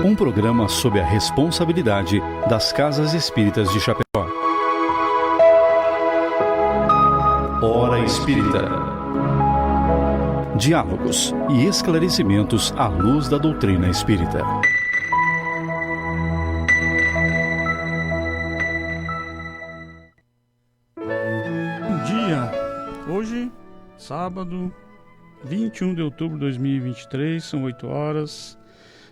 Um programa sob a responsabilidade das Casas Espíritas de Chapecó. Hora Espírita. Diálogos e esclarecimentos à luz da doutrina espírita. Bom dia! Hoje, sábado, 21 de outubro de 2023, são 8 horas.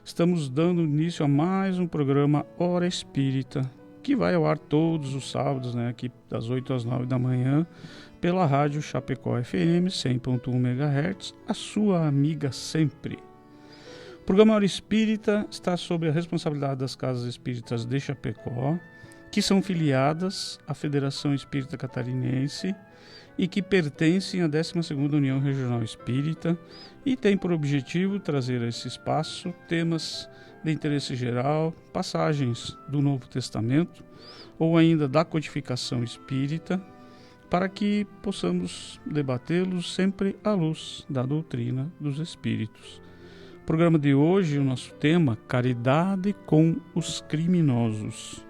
Estamos dando início a mais um programa Hora Espírita, que vai ao ar todos os sábados, aqui das 8 às 9 da manhã, pela rádio Chapecó FM 100.1 MHz, a sua amiga sempre. O programa Hora Espírita está sob a responsabilidade das Casas Espíritas de Chapecó, que são filiadas à Federação Espírita Catarinense e que pertencem à 12ª União Regional Espírita e tem por objetivo trazer a esse espaço temas de interesse geral, passagens do Novo Testamento ou ainda da codificação espírita, para que possamos debatê-los sempre à luz da doutrina dos espíritos. O programa de hoje, o nosso tema, Caridade com os Criminosos.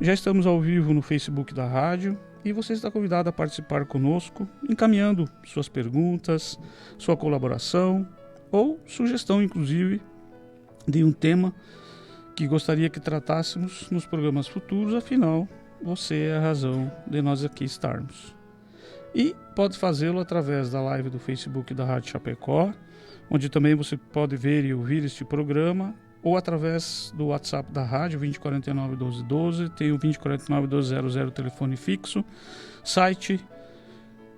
Já estamos ao vivo no Facebook da rádio e você está convidado a participar conosco, encaminhando suas perguntas, sua colaboração ou sugestão, inclusive, de um tema que gostaria que tratássemos nos programas futuros, afinal, você é a razão de nós aqui estarmos. E pode fazê-lo através da live do Facebook da Rádio Chapecó, onde também você pode ver e ouvir este programa, ou através do WhatsApp da rádio, 2049 1212, tem o 2049 1200 telefone fixo, site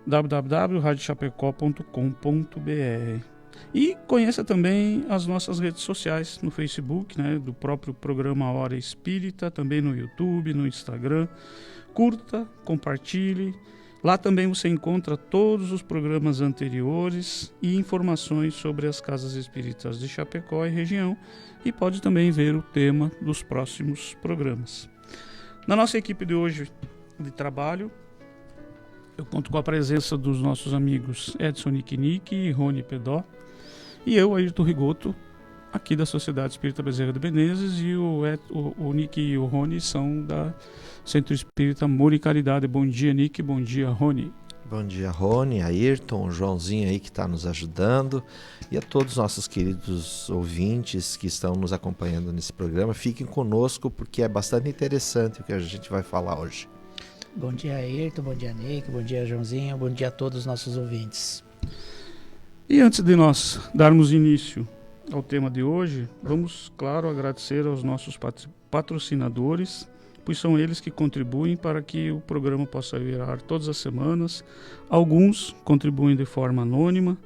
www.radiochapecó.com.br. E conheça também as nossas redes sociais no Facebook, do próprio programa Hora Espírita, também no YouTube, no Instagram. Curta, compartilhe. Lá também você encontra todos os programas anteriores e informações sobre as Casas Espíritas de Chapecó e região, e pode também ver o tema dos próximos programas. Na nossa equipe de hoje de trabalho, eu conto com a presença dos nossos amigos Edson Nick e Rony Pedó, e eu, Ayrton Rigoto, aqui da Sociedade Espírita Bezerra de Menezes, e o Nick e o Rony são da Centro Espírita Amor e Caridade. Bom dia, Nick. Bom dia, Rony. Bom dia, Rony, Ayrton, o Joãozinho aí que está nos ajudando e a todos os nossos queridos ouvintes que estão nos acompanhando nesse programa. Fiquem conosco porque é bastante interessante o que a gente vai falar hoje. Bom dia, Ayrton, bom dia, Nick, bom dia, Joãozinho, bom dia a todos os nossos ouvintes. E antes de nós darmos início ao tema de hoje, vamos, claro, agradecer aos nossos patrocinadores, pois são eles que contribuem para que o programa possa virar todas as semanas. Alguns contribuem de forma anônima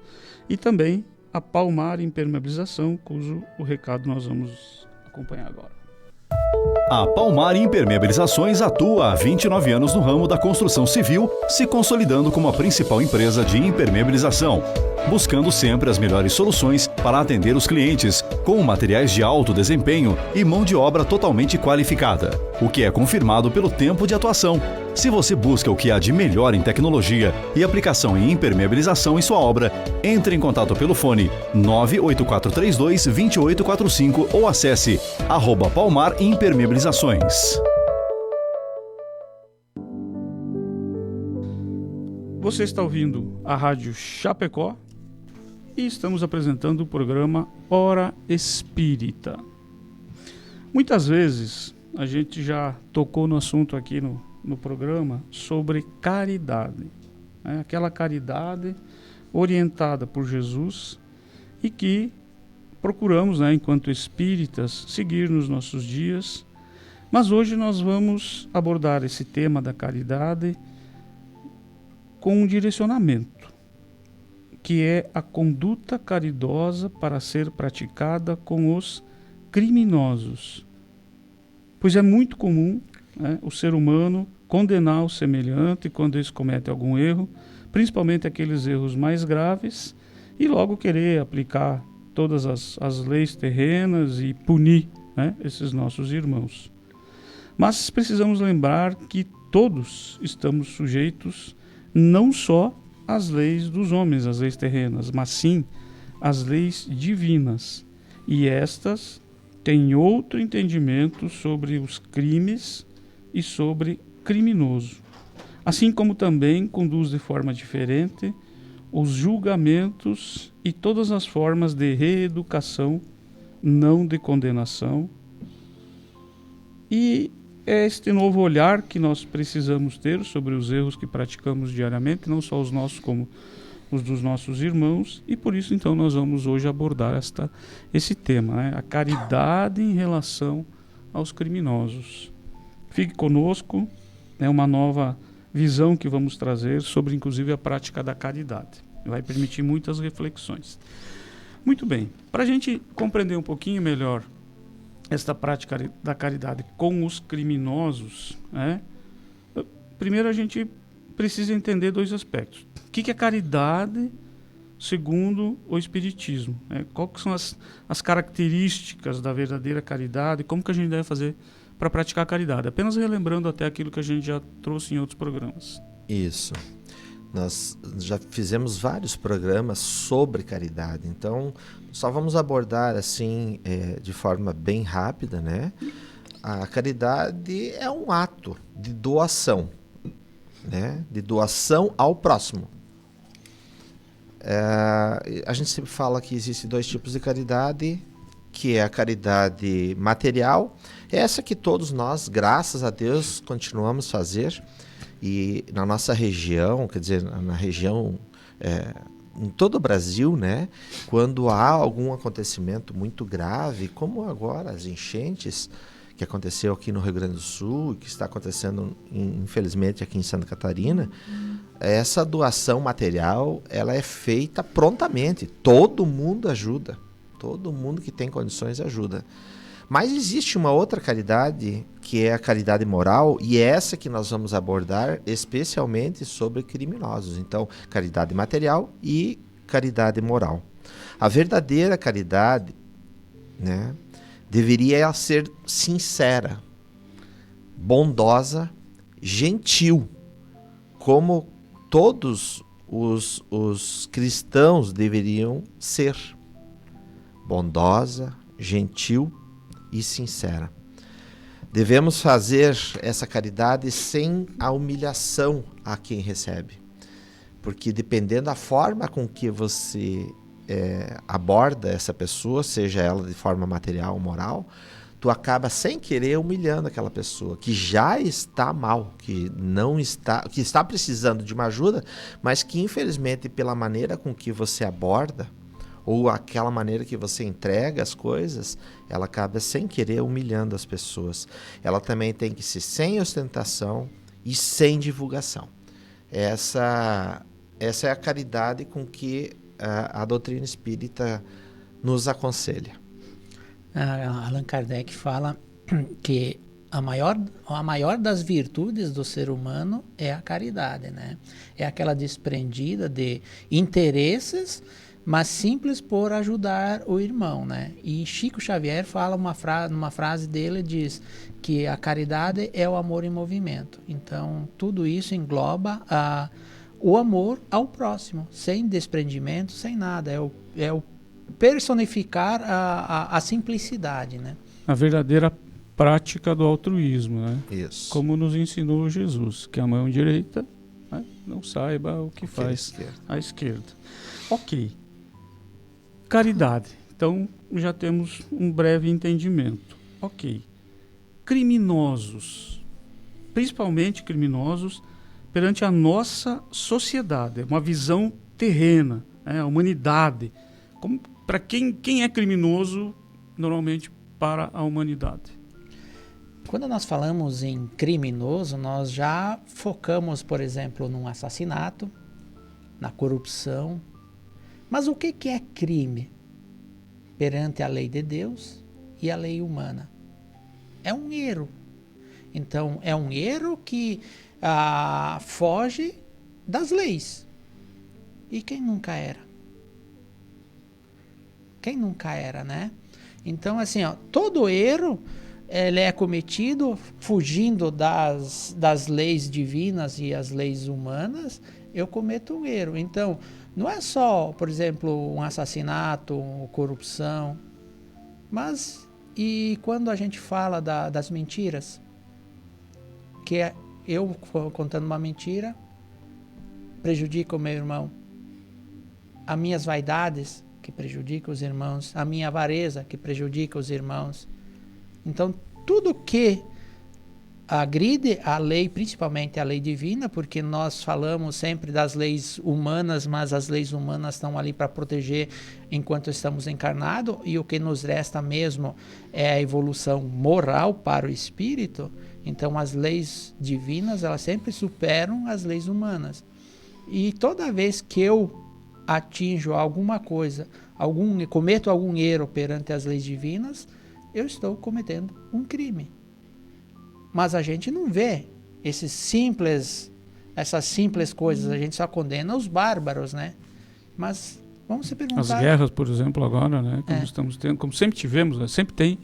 e também a Palmar Impermeabilização, cujo o recado nós vamos acompanhar agora. A Palmar Impermeabilizações atua há 29 anos no ramo da construção civil, se consolidando como a principal empresa de impermeabilização, buscando sempre as melhores soluções para atender os clientes, com materiais de alto desempenho e mão de obra totalmente qualificada, o que é confirmado pelo tempo de atuação. Se você busca o que há de melhor em tecnologia e aplicação em impermeabilização em sua obra, entre em contato pelo fone 98432-2845 ou acesse @Palmar Impermeabilizações. Você está ouvindo a Rádio Chapecó e estamos apresentando o programa Hora Espírita. Muitas vezes a gente já tocou no assunto aqui no programa sobre caridade, aquela caridade orientada por Jesus e que procuramos, enquanto espíritas, seguir nos nossos dias. Mas hoje nós vamos abordar esse tema da caridade com um direcionamento, que é a conduta caridosa para ser praticada com os criminosos. Pois é muito comum o ser humano condenar o semelhante quando eles cometem algum erro, principalmente aqueles erros mais graves, e logo querer aplicar todas as leis terrenas e punir esses nossos irmãos. Mas precisamos lembrar que todos estamos sujeitos não só às leis dos homens, às leis terrenas, mas sim às leis divinas. E estas tem outro entendimento sobre os crimes e sobre criminoso, assim como também conduz de forma diferente os julgamentos e todas as formas de reeducação, não de condenação. E é este novo olhar que nós precisamos ter sobre os erros que praticamos diariamente, não só os nossos como os dos nossos irmãos, e por isso então nós vamos hoje abordar esse tema, né? A caridade em relação aos criminosos. Fique conosco, é uma nova visão que vamos trazer sobre inclusive a prática da caridade. Vai permitir muitas reflexões. Muito bem, para a gente compreender um pouquinho melhor esta prática da caridade com os criminosos, né? Primeiro a gente precisa entender dois aspectos. O que é caridade segundo o Espiritismo? Quais são as características da verdadeira caridade? Como que a gente deve fazer para praticar a caridade? Apenas relembrando até aquilo que a gente já trouxe em outros programas. Isso. Nós já fizemos vários programas sobre caridade, então só vamos abordar assim de forma bem rápida, né? A caridade é um ato de doação, né? De doação ao próximo. A gente sempre fala que existem dois tipos de caridade, que é a caridade material, essa que todos nós, graças a Deus, continuamos a fazer. E na nossa região, quer dizer, na região, em todo o Brasil, né, quando há algum acontecimento muito grave, como agora as enchentes que aconteceu aqui no Rio Grande do Sul, que está acontecendo, infelizmente, aqui em Santa Catarina, essa doação material ela é feita prontamente. Todo mundo ajuda, todo mundo que tem condições ajuda. Mas existe uma outra caridade, que é a caridade moral, e é essa que nós vamos abordar especialmente sobre criminosos. Então, caridade material e caridade moral. A verdadeira caridade, né, deveria ser sincera, bondosa, gentil, como todos os cristãos deveriam ser. Bondosa, gentil e sincera. Devemos fazer essa caridade sem a humilhação a quem recebe, porque dependendo da forma com que você aborda essa pessoa, seja ela de forma material ou moral, tu acaba sem querer humilhando aquela pessoa que já está mal, que está precisando de uma ajuda, mas que infelizmente pela maneira com que você aborda ou aquela maneira que você entrega as coisas, ela acaba sem querer humilhando as pessoas. Ela também tem que ser sem ostentação e sem divulgação. Essa é a caridade com que a doutrina espírita nos aconselha. Allan Kardec fala que a maior das virtudes do ser humano é a caridade, né? É aquela desprendida de interesses, mas simples por ajudar o irmão, né? E Chico Xavier fala numa frase dele, diz que a caridade é o amor em movimento. Então, tudo isso engloba o amor ao próximo, sem desprendimento, sem nada. É o personificar a simplicidade, né? A verdadeira prática do altruísmo, né? Isso. Como nos ensinou Jesus, que a mão direita, né, não saiba o que faz a esquerda. Ok. Caridade. Então, já temos um breve entendimento. Ok. Criminosos. Principalmente criminosos perante a nossa sociedade. Uma visão terrena, né? A humanidade. Para quem é criminoso, normalmente para a humanidade. Quando nós falamos em criminoso, nós já focamos, por exemplo, num assassinato, na corrupção. Mas o que é crime perante a lei de Deus e a lei humana? É um erro. Então, é um erro que foge das leis. E quem nunca era? Quem nunca era, né? Então, assim, todo erro ele é cometido fugindo das leis divinas e as leis humanas. Eu cometo um erro. Então, não é só, por exemplo, um assassinato, uma corrupção, mas E quando a gente fala das mentiras, que é eu contando uma mentira, prejudica o meu irmão. As minhas vaidades, que prejudicam os irmãos. A minha avareza, que prejudica os irmãos. Então, tudo que agride a lei, principalmente a lei divina, porque nós falamos sempre das leis humanas, mas as leis humanas estão ali para proteger enquanto estamos encarnados, e o que nos resta mesmo é a evolução moral para o espírito. Então as leis divinas, elas sempre superam as leis humanas. E toda vez que eu atinjo alguma coisa, cometo algum erro perante as leis divinas, eu estou cometendo um crime. Mas a gente não vê essas simples coisas, a gente só condena os bárbaros, né? Mas vamos se perguntar... As guerras, por exemplo, agora, né? Como estamos tendo, como sempre tivemos, né? Sempre tem,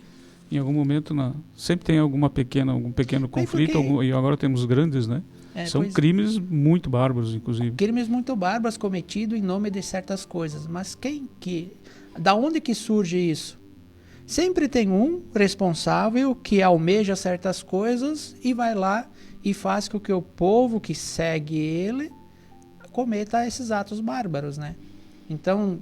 em algum momento, sempre tem algum pequeno conflito, e agora temos grandes, né? São crimes muito bárbaros, inclusive. Crimes muito bárbaros cometidos em nome de certas coisas. Mas da onde que surge isso? Sempre tem um responsável que almeja certas coisas e vai lá e faz com que o povo que segue ele cometa esses atos bárbaros, né? Então,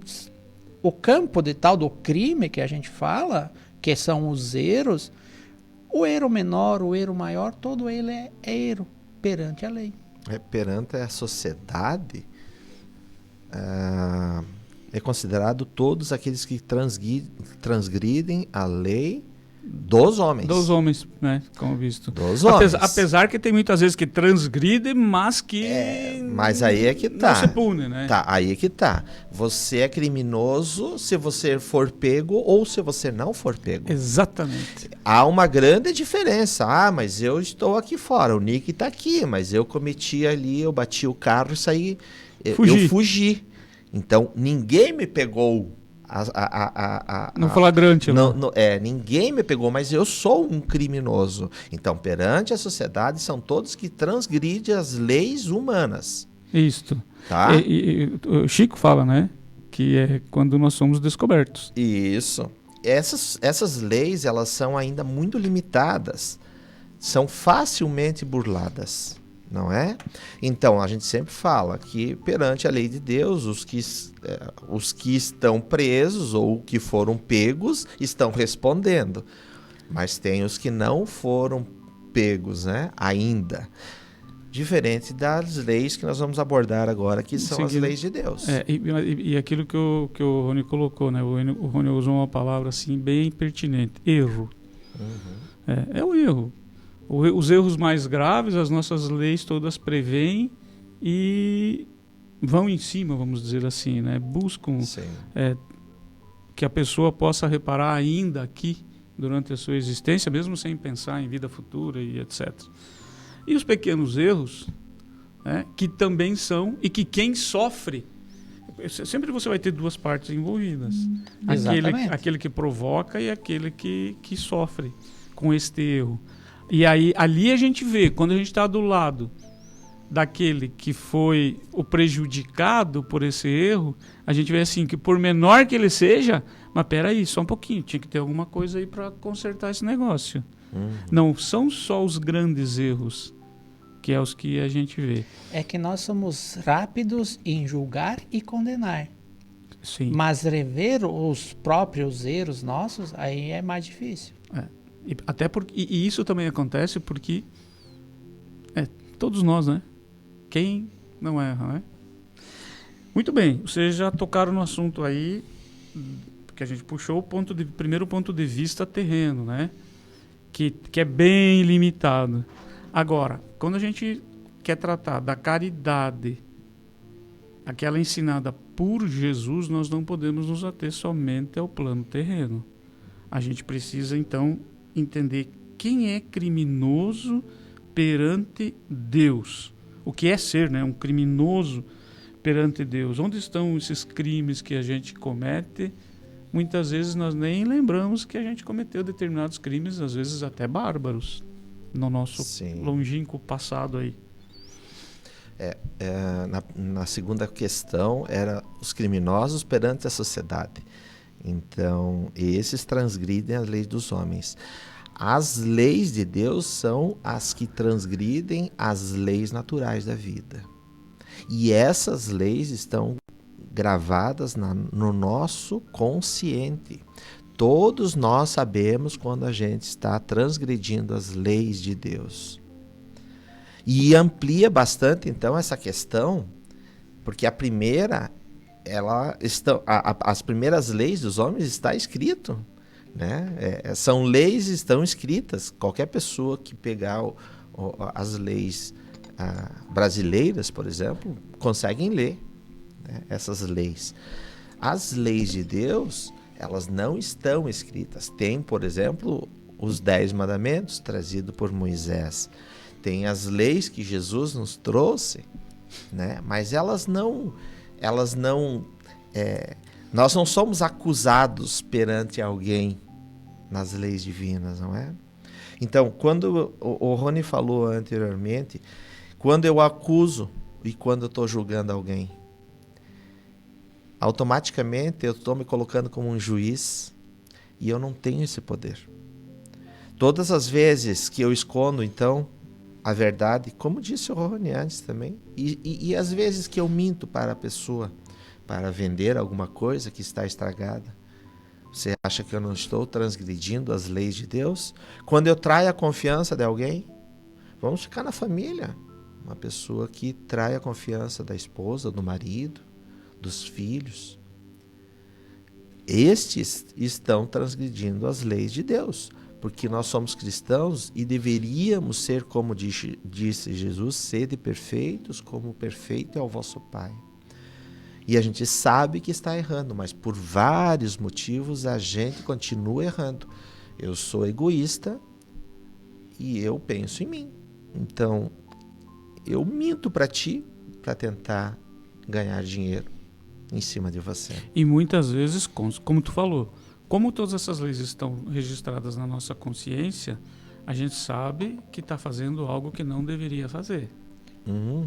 o campo de tal do crime que a gente fala, que são os erros, o erro menor, o erro maior, todo ele é erro perante a lei. Perante a sociedade, é considerado todos aqueles que transgridem a lei dos homens. Dos homens, né? Como visto. Dos homens. Apesar que tem muitas vezes que transgridem, mas que... mas aí é que tá. Não se pune, né? Tá, aí é que tá. Você é criminoso se você for pego ou se você não for pego. Exatamente. Há uma grande diferença. Mas eu estou aqui fora, o Nick está aqui, mas eu cometi ali, eu bati o carro e saí, eu fugi. Então, ninguém me pegou. No flagrante. Ninguém me pegou, mas eu sou um criminoso. Então, perante a sociedade, são todos que transgridem as leis humanas. Isto. Tá? E o Chico fala, né? Que é quando nós somos descobertos. Isso. Essas leis, elas são ainda muito limitadas. São facilmente burladas. Não é? Então, a gente sempre fala que perante a lei de Deus, os que estão presos ou que foram pegos estão respondendo. Mas tem os que não foram pegos, né? Ainda. Diferente das leis que nós vamos abordar agora, que são as leis de Deus. E aquilo que o Rony colocou, né? O Rony usou uma palavra assim bem pertinente: erro. Uhum. É o erro. Os erros mais graves, as nossas leis todas prevêem e vão em cima, vamos dizer assim, né? Buscam que a pessoa possa reparar ainda aqui, durante a sua existência, mesmo sem pensar em vida futura e etc. E os pequenos erros, né, que também são, e que quem sofre, sempre você vai ter duas partes envolvidas. Aquele que provoca e aquele que sofre com este erro. E aí, ali a gente vê, quando a gente está do lado daquele que foi o prejudicado por esse erro, a gente vê assim, que por menor que ele seja, mas peraí, só um pouquinho, tinha que ter alguma coisa aí para consertar esse negócio. Não são só os grandes erros, que é os que a gente vê. É que nós somos rápidos em julgar e condenar. Sim. Mas rever os próprios erros nossos, aí é mais difícil. E isso também acontece porque todos nós, né? Quem não erra, né? Muito bem, vocês já tocaram no assunto aí, porque a gente puxou primeiro ponto de vista terreno, né? Que é bem limitado. Agora, quando a gente quer tratar da caridade, aquela ensinada por Jesus, nós não podemos nos ater somente ao plano terreno. A gente precisa, então, entender quem é criminoso perante Deus. O que é ser, né? Um criminoso perante Deus. Onde estão esses crimes que a gente comete? Muitas vezes nós nem lembramos que a gente cometeu determinados crimes, às vezes até bárbaros, no nosso longínquo passado aí. Na segunda questão era os criminosos perante a sociedade. Então, esses transgridem as leis dos homens. As leis de Deus são as que transgridem as leis naturais da vida. E essas leis estão gravadas no nosso consciente. Todos nós sabemos quando a gente está transgredindo as leis de Deus. E amplia bastante, então, essa questão, porque a primeira, as primeiras leis dos homens está escrito, né? São leis que estão escritas. Qualquer pessoa que pegar as leis brasileiras, por exemplo, conseguem ler, né, essas leis. As leis de Deus, elas não estão escritas. Tem, por exemplo, os 10 mandamentos trazidos por Moisés. Tem as leis que Jesus nos trouxe, né? Mas nós não somos acusados perante alguém nas leis divinas, não é? Então, quando o Rony falou anteriormente, quando eu acuso e quando eu estou julgando alguém, automaticamente eu estou me colocando como um juiz e eu não tenho esse poder. Todas as vezes que eu escondo, então, a verdade, como disse o Rony antes também, e as vezes que eu minto para a pessoa para vender alguma coisa que está estragada, você acha que eu não estou transgredindo as leis de Deus? Quando eu traio a confiança de alguém, vamos ficar na família. Uma pessoa que trai a confiança da esposa, do marido, dos filhos. Estes estão transgredindo as leis de Deus, porque nós somos cristãos e deveríamos ser, como disse Jesus, sede perfeitos, como perfeito é o vosso Pai. E a gente sabe que está errando, mas por vários motivos a gente continua errando. Eu sou egoísta e eu penso em mim. Então, eu minto para ti para tentar ganhar dinheiro em cima de você. E muitas vezes, como tu falou, como todas essas leis estão registradas na nossa consciência, a gente sabe que está fazendo algo que não deveria fazer. Uhum.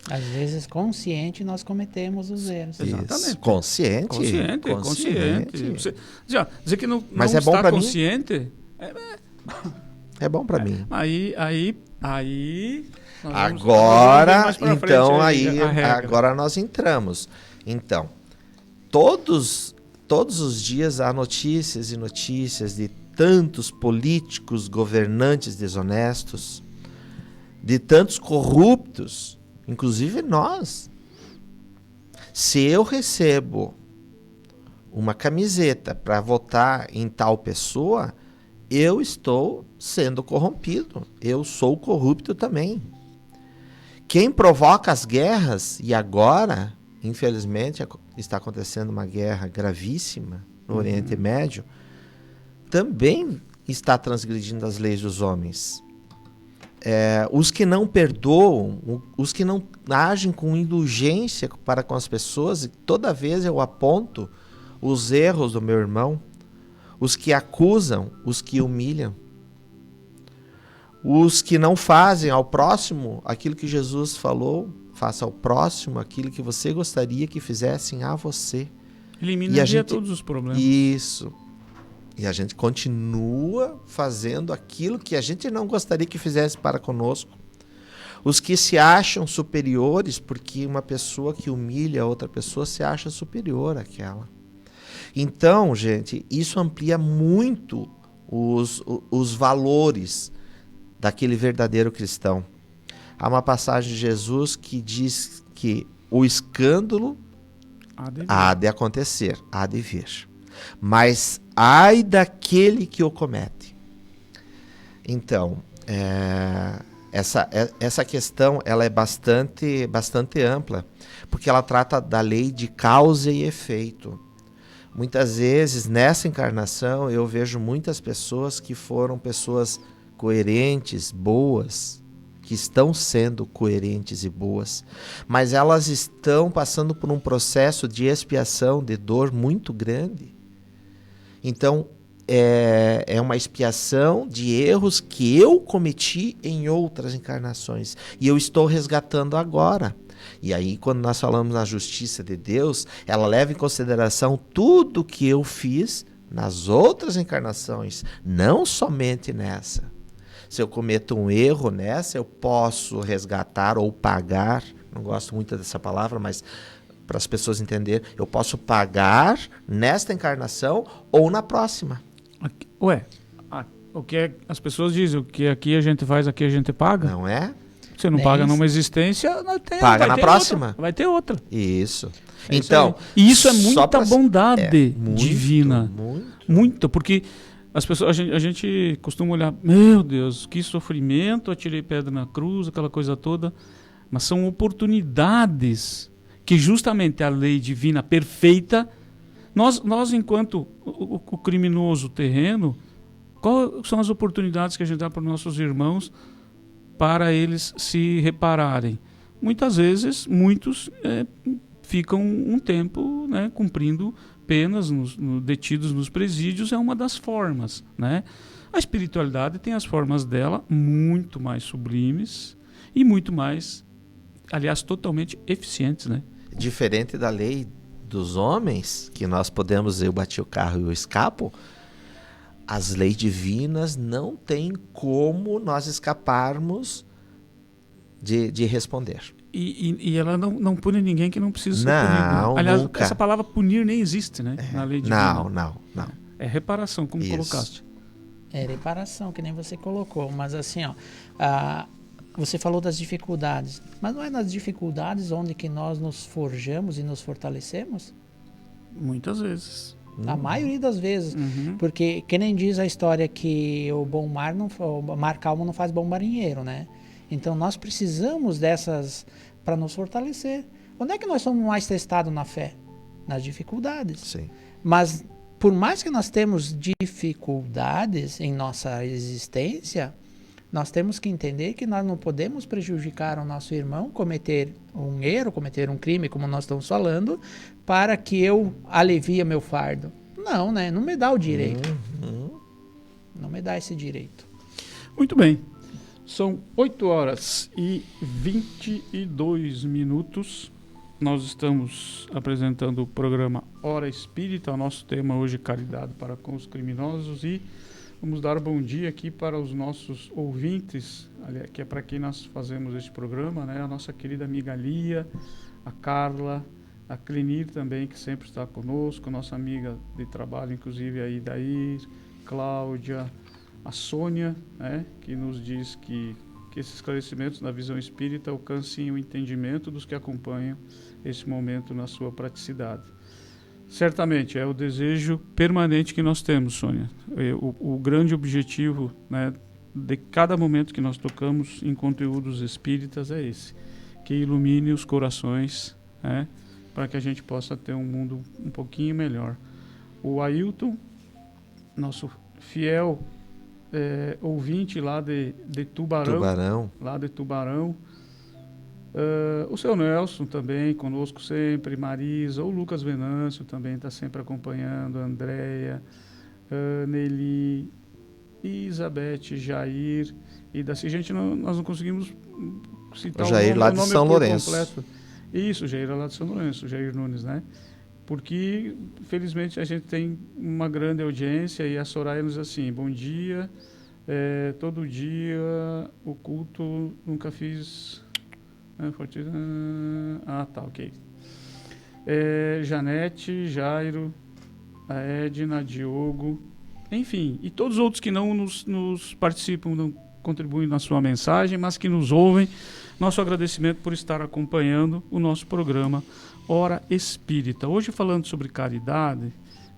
Às vezes, consciente, nós cometemos os erros. Exatamente. Consciente. Dizer que não Mas é bom está pra consciente... É bom para mim. Aí agora, então, agora nós entramos. Então, todos os dias há notícias e notícias de tantos políticos, governantes desonestos, de tantos corruptos, inclusive nós. Se eu recebo uma camiseta para votar em tal pessoa, eu estou sendo corrompido. Eu sou corrupto também. Quem provoca as guerras, e agora, infelizmente, está acontecendo uma guerra gravíssima no Oriente Médio, também está transgredindo as leis dos homens. Os que não perdoam, os que não agem com indulgência para com as pessoas, e toda vez eu aponto os erros do meu irmão, os que acusam, os que humilham, os que não fazem ao próximo aquilo que Jesus falou, faça ao próximo aquilo que você gostaria que fizessem a você. Eliminaria todos os problemas. Isso. E a gente continua fazendo aquilo que a gente não gostaria que fizesse para conosco. Os que se acham superiores, porque uma pessoa que humilha a outra pessoa se acha superior àquela. Então, gente, isso amplia muito os valores daquele verdadeiro cristão. Há uma passagem de Jesus que diz que o escândalo há de acontecer, há de vir. Mas ai daquele que o comete. Então, essa questão ela é bastante ampla, porque ela trata da lei de causa e efeito. Muitas vezes, nessa encarnação, eu vejo muitas pessoas que foram pessoas coerentes, boas, que estão sendo coerentes e boas, mas elas estão passando por um processo de expiação, de dor muito grande. Então, é uma expiação de erros que eu cometi em outras encarnações. E eu estou resgatando agora. E aí, quando nós falamos na justiça de Deus, ela leva em consideração tudo que eu fiz nas outras encarnações, não somente nessa. Se eu cometo um erro nessa, eu posso resgatar ou pagar, não gosto muito dessa palavra, mas para as pessoas entenderem, eu posso pagar nesta encarnação ou na próxima. O que as pessoas dizem, o que aqui a gente faz, aqui a gente paga? Não é? Você não paga numa existência, paga na próxima. Vai ter outra. Isso. Então, e isso é muita bondade divina. Muito, porque as pessoas, a gente costuma olhar, meu Deus, que sofrimento, atirei pedra na cruz, aquela coisa toda. Mas são oportunidades que justamente a lei divina perfeita, nós enquanto o criminoso terreno, quais são as oportunidades que a gente dá para os nossos irmãos para eles se repararem? Muitas vezes, muitos ficam um tempo, né, cumprindo penas, detidos nos presídios, é uma das formas, né? A espiritualidade tem as formas dela muito mais sublimes e muito mais, aliás, totalmente eficientes, né? Diferente da lei dos homens, que nós podemos, eu bati o carro e eu escapo, as leis divinas não têm como nós escaparmos de responder. E ela não pune ninguém que não precisa ser punido. Aliás, nunca. Essa palavra punir nem existe, né? Na lei divina. Não. É reparação, como Isso. colocaste. É reparação, que nem você colocou. Mas assim, você falou das dificuldades. Mas não é nas dificuldades onde que nós nos forjamos e nos fortalecemos? Muitas vezes. A maioria das vezes. Porque, que nem diz a história que o mar calmo não faz bom marinheiro, né? Então, nós precisamos dessas para nos fortalecer. Onde é que nós somos mais testados na fé? Nas dificuldades. Sim. Mas, por mais que nós temos dificuldades em nossa existência, nós temos que entender que nós não podemos prejudicar o nosso irmão, cometer um erro, cometer um crime, como nós estamos falando, para que eu alivie meu fardo. Não, né? Não me dá o direito. Não me dá esse direito. Muito bem. São 8 horas e 22 minutos. Nós estamos apresentando o programa Hora Espírita. O nosso tema hoje é caridade para com os criminosos. E vamos dar bom dia aqui para os nossos ouvintes, que é para quem nós fazemos este programa, né? A nossa querida amiga Lia, a Carla, a Clenir também, que sempre está conosco, nossa amiga de trabalho, inclusive a Idair, Cláudia, a Sônia, né, que nos diz que esses esclarecimentos na visão espírita alcancem o entendimento dos que acompanham esse momento na sua praticidade. Certamente, é o desejo permanente que nós temos, Sônia. O grande objetivo, né, de cada momento que nós tocamos em conteúdos espíritas é esse, que ilumine os corações, né, para que a gente possa ter um mundo um pouquinho melhor. O Ailton, nosso fiel ouvinte lá de Tubarão. Lá de Tubarão. O seu Nelson também conosco sempre, Marisa, o Lucas Venâncio também está sempre acompanhando, a Andréia, Nelly, Isabete, Jair e Daci. Gente, nós não conseguimos citar o Jair lá de São Lourenço. Completo. Isso, Jair lá de São Lourenço, Jair Nunes, né? Porque, felizmente, a gente tem uma grande audiência e a Soraya nos diz assim, bom dia, todo dia o culto, nunca fiz... ok. Janete, Jairo, a Edna, Diogo, enfim, e todos os outros que não nos participam, não contribuem na sua mensagem, mas que nos ouvem, nosso agradecimento por estar acompanhando o nosso programa Hora Espírita. Hoje falando sobre caridade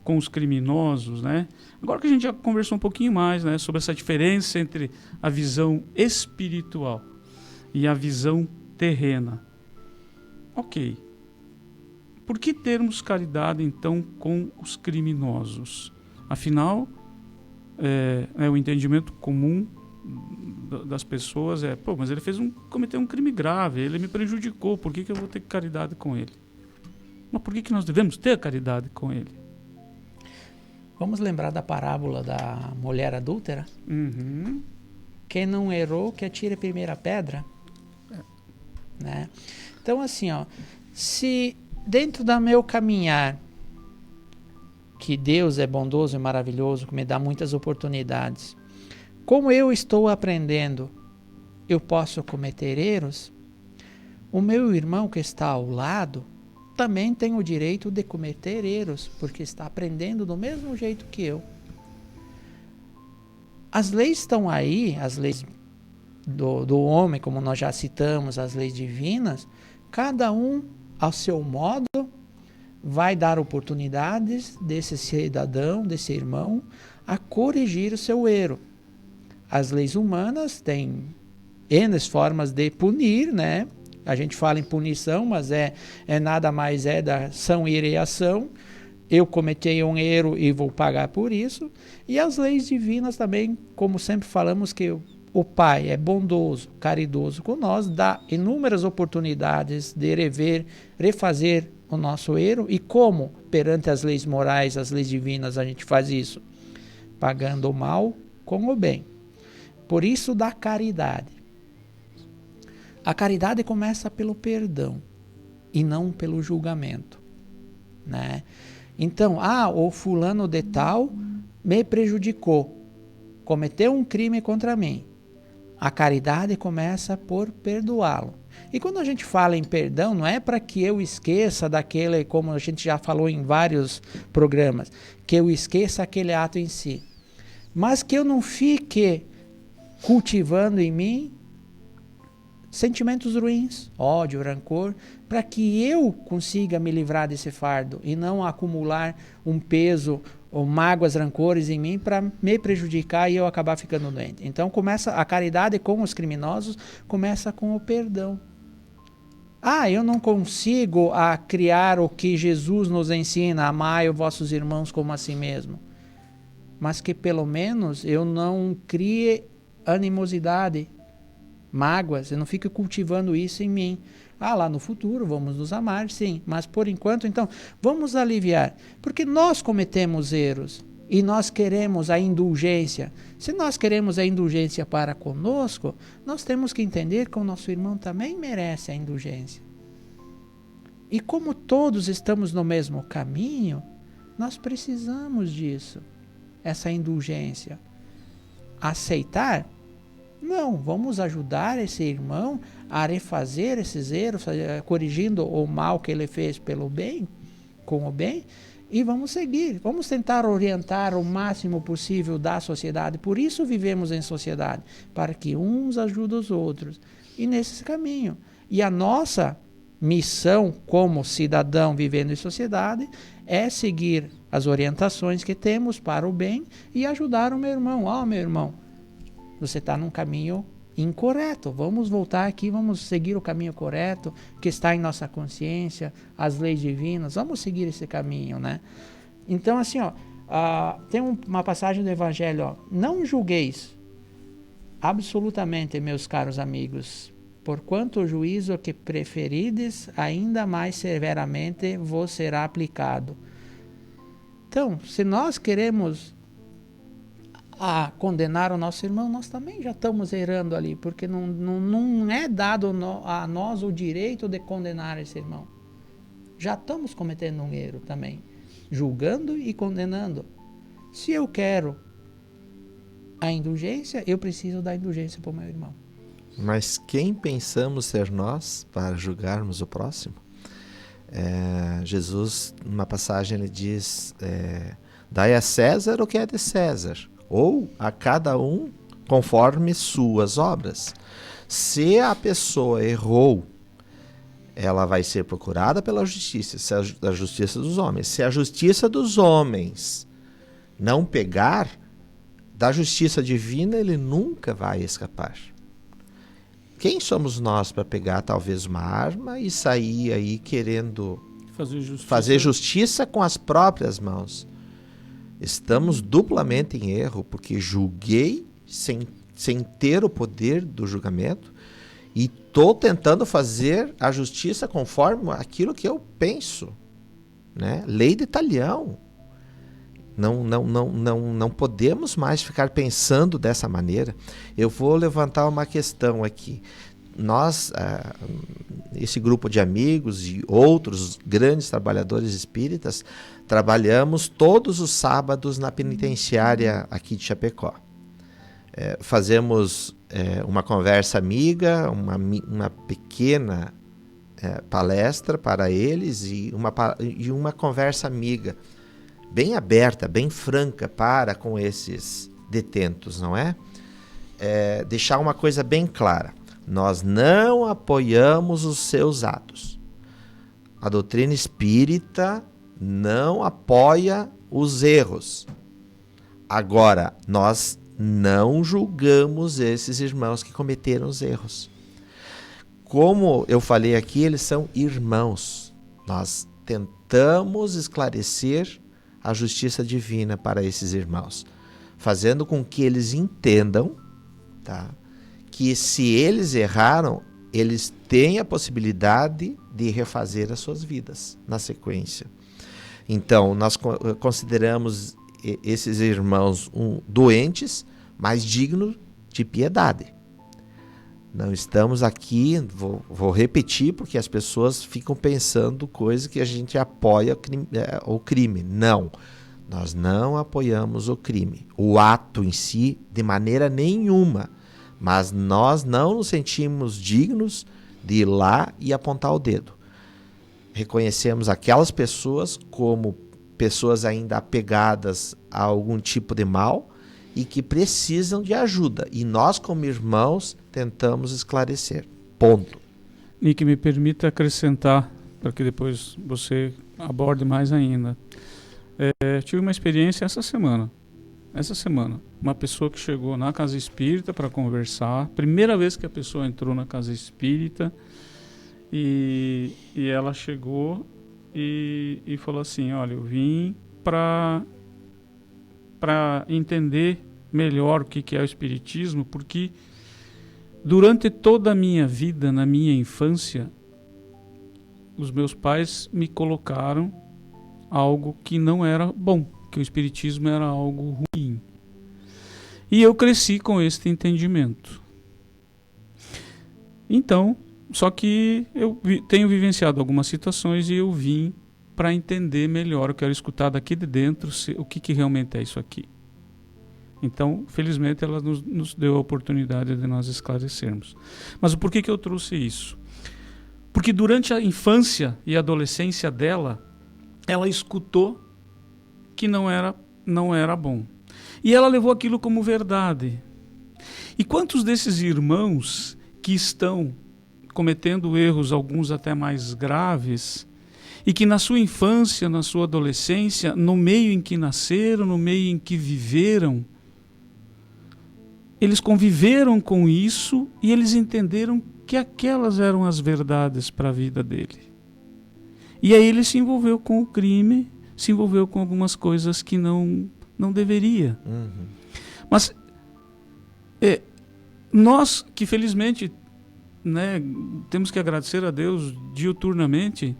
com os criminosos, né? Agora que a gente já conversou um pouquinho mais, né, sobre essa diferença entre a visão espiritual e a visão terrena. Ok. Por que termos caridade, então, com os criminosos? Afinal, o entendimento comum das pessoas mas ele cometeu um crime grave, ele me prejudicou, por que eu vou ter caridade com ele? Mas por que nós devemos ter caridade com ele? Vamos lembrar da parábola da mulher adúltera? Uhum. Quem não errou, que atire a primeira pedra. né? Então, assim, ó, se dentro do meu caminhar, que Deus é bondoso e maravilhoso, que me dá muitas oportunidades, como eu estou aprendendo, eu posso cometer erros, o meu irmão que está ao lado também tem o direito de cometer erros, porque está aprendendo do mesmo jeito que eu. As leis estão aí, as leis do homem, como nós já citamos, as leis divinas, cada um, ao seu modo, vai dar oportunidades desse cidadão, desse irmão, a corrigir o seu erro. As leis humanas têm N formas de punir, né? A gente fala em punição, mas é nada mais da ação e reação. Eu cometi um erro e vou pagar por isso. E as leis divinas também, como sempre falamos, que o Pai é bondoso, caridoso com nós, dá inúmeras oportunidades de rever, refazer o nosso erro. E como, perante as leis morais, as leis divinas, a gente faz isso? Pagando o mal com o bem. Por isso, da caridade. A caridade começa pelo perdão e não pelo julgamento, né? Então, o fulano de tal me prejudicou, cometeu um crime contra mim. A caridade começa por perdoá-lo. E quando a gente fala em perdão, não é para que eu esqueça daquele, como a gente já falou em vários programas, que eu esqueça aquele ato em si, mas que eu não fique cultivando em mim sentimentos ruins, ódio, rancor, para que eu consiga me livrar desse fardo e não acumular um peso ou mágoas, rancores em mim para me prejudicar e eu acabar ficando doente. Então começa a caridade com os criminosos, começa com o perdão. Eu não consigo criar o que Jesus nos ensina, amai os vossos irmãos como a si mesmo. Mas que pelo menos eu não crie animosidade, mágoas, eu não fico cultivando isso em mim. Lá no futuro vamos nos amar, sim, mas por enquanto, então, vamos aliviar, porque nós cometemos erros e nós queremos a indulgência. Se nós queremos a indulgência para conosco, nós temos que entender que o nosso irmão também merece a indulgência. E como todos estamos no mesmo caminho, nós precisamos disso, essa indulgência. Aceitar? Não, vamos ajudar esse irmão a refazer esses erros, corrigindo o mal que ele fez pelo bem, com o bem, e vamos seguir. Vamos tentar orientar o máximo possível da sociedade. Por isso vivemos em sociedade, para que uns ajudem os outros. E nesse caminho. E a nossa missão como cidadão vivendo em sociedade é seguir as orientações que temos para o bem e ajudar o meu irmão. Meu irmão, você está num caminho incorreto. Vamos voltar aqui, vamos seguir o caminho correto, que está em nossa consciência, as leis divinas. Vamos seguir esse caminho, né? Então, assim, tem uma passagem do Evangelho, não julgueis absolutamente, meus caros amigos, porquanto o juízo que preferides, ainda mais severamente vos será aplicado. Então, se nós queremos condenar o nosso irmão, nós também já estamos errando ali, porque não é dado a nós o direito de condenar esse irmão. Já estamos cometendo um erro também, julgando e condenando. Se eu quero a indulgência, eu preciso da indulgência para o meu irmão. Mas quem pensamos ser nós para julgarmos o próximo? Jesus, numa passagem, ele diz: dai a César o que é de César, ou a cada um conforme suas obras. Se a pessoa errou, ela vai ser procurada pela justiça, da justiça dos homens. Se a justiça dos homens não pegar, da justiça divina ele nunca vai escapar. Quem somos nós para pegar talvez uma arma e sair aí querendo fazer justiça com as próprias mãos? Estamos duplamente em erro, porque julguei sem ter o poder do julgamento e estou tentando fazer a justiça conforme aquilo que eu penso, né? Lei de Talião. Não podemos mais ficar pensando dessa maneira. Eu vou levantar uma questão aqui. nós, esse grupo de amigos e outros grandes trabalhadores espíritas, trabalhamos todos os sábados na penitenciária aqui de Chapecó. Fazemos uma conversa amiga, uma pequena palestra para eles e uma conversa amiga, bem aberta, bem franca com esses detentos, não é? Deixar uma coisa bem clara: nós não apoiamos os seus atos. A doutrina espírita não apoia os erros. Agora, nós não julgamos esses irmãos que cometeram os erros. Como eu falei aqui, eles são irmãos. Nós tentamos esclarecer a justiça divina para esses irmãos, fazendo com que eles entendam, tá, que se eles erraram, eles têm a possibilidade de refazer as suas vidas na sequência. Então, nós consideramos esses irmãos doentes, mas dignos de piedade. Não estamos aqui, vou repetir, porque as pessoas ficam pensando coisa que a gente apoia o crime. Não, nós não apoiamos o crime, o ato em si, de maneira nenhuma. Mas nós não nos sentimos dignos de ir lá e apontar o dedo. Reconhecemos aquelas pessoas como pessoas ainda apegadas a algum tipo de mal e que precisam de ajuda. E nós, como irmãos, tentamos esclarecer. Ponto. Nick, me permita acrescentar, para que depois você aborde mais ainda. Tive uma experiência essa semana. Uma pessoa que chegou na casa espírita para conversar, primeira vez que a pessoa entrou na casa espírita, e ela chegou e falou assim: olha, eu vim para entender melhor o que é o espiritismo, porque durante toda a minha vida, na minha infância, os meus pais me colocaram algo que não era bom, que o espiritismo era algo ruim. E eu cresci com esse entendimento. Então, só que eu tenho vivenciado algumas situações e eu vim para entender melhor, eu quero escutar daqui de dentro o que realmente é isso aqui. Então, felizmente, ela nos deu a oportunidade de nós esclarecermos. Mas por que eu trouxe isso? Porque durante a infância e adolescência dela, ela escutou que não era bom. E ela levou aquilo como verdade. E quantos desses irmãos que estão cometendo erros, alguns até mais graves, e que na sua infância, na sua adolescência, no meio em que nasceram, no meio em que viveram, eles conviveram com isso e eles entenderam que aquelas eram as verdades para a vida dele. E aí ele se envolveu com o crime, se envolveu com algumas coisas que não deveria. Uhum. Mas nós que felizmente, né, temos que agradecer a Deus diuturnamente,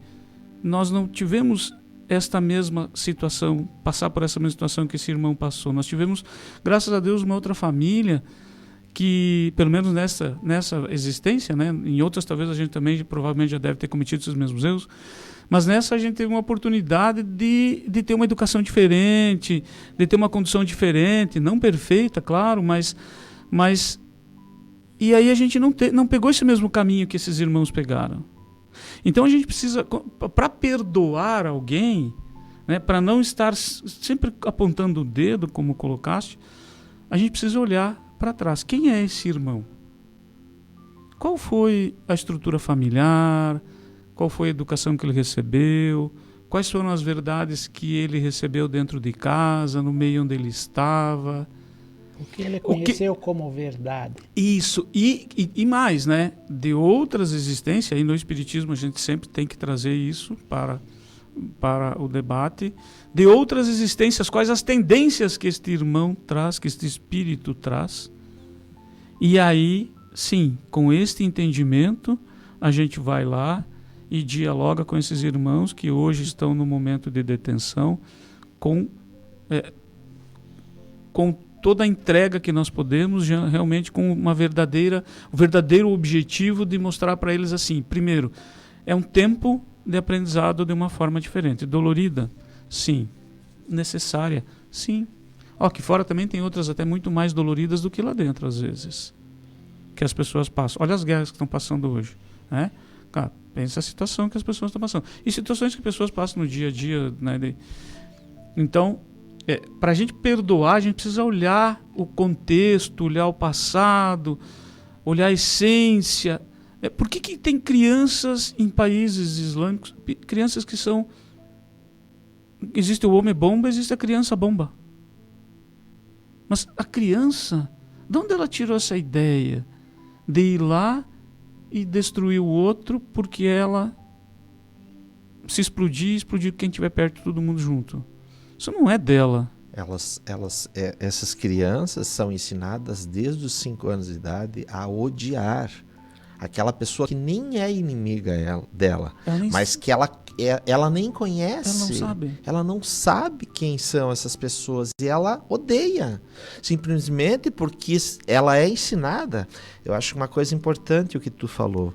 nós não tivemos esta mesma situação, passar por essa mesma situação que esse irmão passou. Nós tivemos, graças a Deus, uma outra família que, pelo menos nessa existência, né, em outras talvez a gente também provavelmente já deve ter cometido esses mesmos erros, mas nessa a gente teve uma oportunidade de ter uma educação diferente, de ter uma condição diferente, não perfeita, claro, mas e aí a gente não pegou esse mesmo caminho que esses irmãos pegaram. Então a gente precisa, para perdoar alguém, né, para não estar sempre apontando o dedo, como colocaste, a gente precisa olhar para trás. Quem é esse irmão? Qual foi a estrutura familiar? Qual foi a educação que ele recebeu? Quais foram as verdades que ele recebeu dentro de casa, no meio onde ele estava? O que ele conheceu como verdade. Isso, e mais, né? De outras existências, aí no Espiritismo a gente sempre tem que trazer isso para o debate, de outras existências, quais as tendências que este irmão traz, que este espírito traz. E aí, sim, com este entendimento, a gente vai lá e dialoga com esses irmãos que hoje estão no momento de detenção com toda a entrega que nós podemos, realmente com o verdadeiro objetivo de mostrar para eles assim, primeiro, é um tempo de aprendizado de uma forma diferente. Dolorida? Sim. Necessária? Sim. Aqui fora também tem outras até muito mais doloridas do que lá dentro, às vezes, que as pessoas passam. Olha as guerras que estão passando hoje, né? Cara, pensa a situação que as pessoas estão passando. E situações que as pessoas passam no dia a dia, né? Então, para a gente perdoar, a gente precisa olhar o contexto, olhar o passado, olhar a essência. Por que tem crianças em países islâmicos, crianças que são... Existe o homem-bomba, existe a criança-bomba. Mas a criança, de onde ela tirou essa ideia de ir lá e destruir o outro porque ela se explodir quem estiver perto, todo mundo junto? Isso não é dela. Essas crianças são ensinadas desde os 5 anos de idade a odiar aquela pessoa que nem é inimiga dela, mas que ela nem conhece. Ela não sabe quem são essas pessoas e ela odeia, simplesmente porque ela é ensinada. Eu acho uma coisa importante o que tu falou.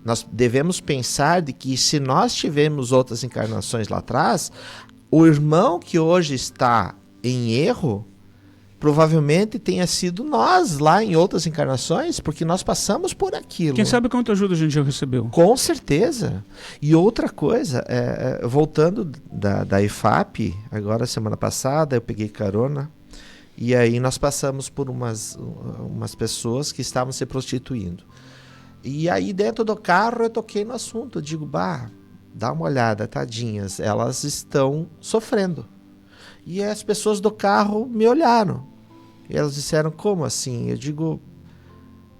Nós devemos pensar de que se nós tivemos outras encarnações lá atrás, o irmão que hoje está em erro provavelmente tenha sido nós lá em outras encarnações, porque nós passamos por aquilo. Quem sabe quanta ajuda a gente já recebeu? Com certeza. E outra coisa, voltando da IFAP, agora semana passada eu peguei carona, e aí nós passamos por umas pessoas que estavam se prostituindo. E aí dentro do carro eu toquei no assunto, eu digo, dá uma olhada, tadinhas, elas estão sofrendo. E as pessoas do carro me olharam. E elas disseram, como assim? Eu digo,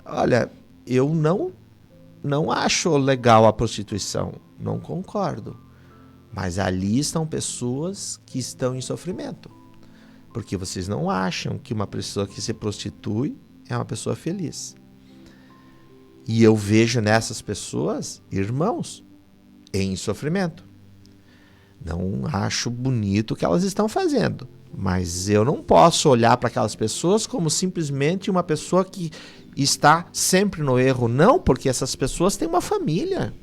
olha, eu não acho legal a prostituição, não concordo. Mas ali estão pessoas que estão em sofrimento. Porque vocês não acham que uma pessoa que se prostitui é uma pessoa feliz. E eu vejo nessas pessoas irmãos em sofrimento. Não acho bonito o que elas estão fazendo, mas eu não posso olhar para aquelas pessoas como simplesmente uma pessoa que está sempre no erro. Não, porque essas pessoas têm uma família.